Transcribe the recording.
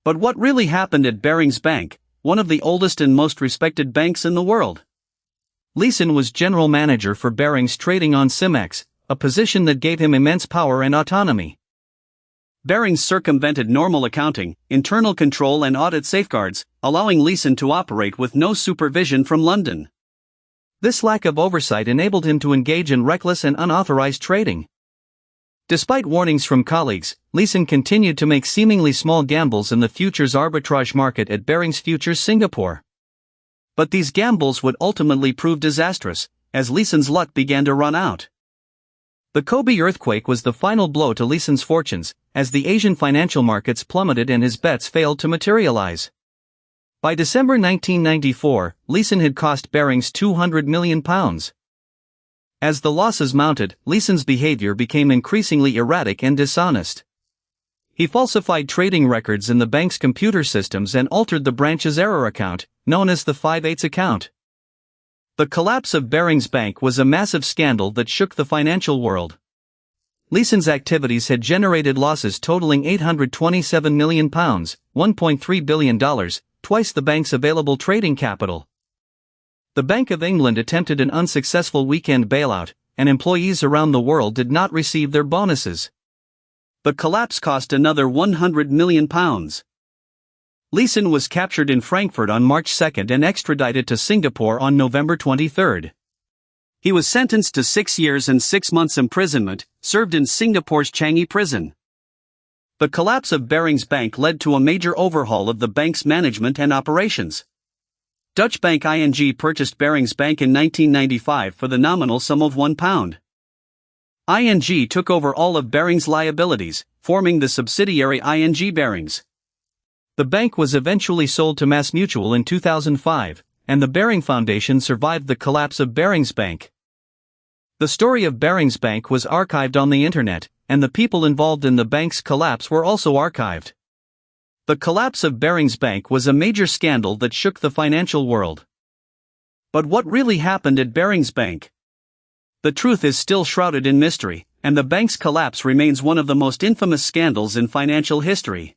But what really happened at Barings Bank, one of the oldest and most respected banks in the world? Leeson was general manager for Barings trading on Cimex, a position that gave him immense power and autonomy. Barings circumvented normal accounting, internal control and audit safeguards, allowing Leeson to operate with no supervision from London. This lack of oversight enabled him to engage in reckless and unauthorized trading. Despite warnings from colleagues, Leeson continued to make seemingly small gambles in the futures arbitrage market at Barings Futures Singapore. But these gambles would ultimately prove disastrous, as Leeson's luck began to run out. The Kobe earthquake was the final blow to Leeson's fortunes, as the Asian financial markets plummeted and his bets failed to materialize. By December 1994, Leeson had cost Barings £200 million. As the losses mounted, Leeson's behavior became increasingly erratic and dishonest. He falsified trading records in the bank's computer systems and altered the branch's error account, known as the 5/8 account. The collapse of Barings Bank was a massive scandal that shook the financial world. Leeson's activities had generated losses totaling £827 million, $1.3 billion, twice the bank's available trading capital. The Bank of England attempted an unsuccessful weekend bailout, and employees around the world did not receive their bonuses. The collapse cost another £100 million. Leeson was captured in Frankfurt on March 2 and extradited to Singapore on November 23. He was sentenced to 6 years and 6 months imprisonment, served in Singapore's Changi prison. The collapse of Barings Bank led to a major overhaul of the bank's management and operations. Dutch bank ING purchased Barings Bank in 1995 for the nominal sum of £1. ING took over all of Barings' liabilities, forming the subsidiary ING Barings. The bank was eventually sold to MassMutual in 2005, and the Baring Foundation survived the collapse of Barings Bank. The story of Barings Bank was archived on the internet, and the people involved in the bank's collapse were also archived. The collapse of Barings Bank was a major scandal that shook the financial world. But what really happened at Barings Bank? The truth is still shrouded in mystery, and the bank's collapse remains one of the most infamous scandals in financial history.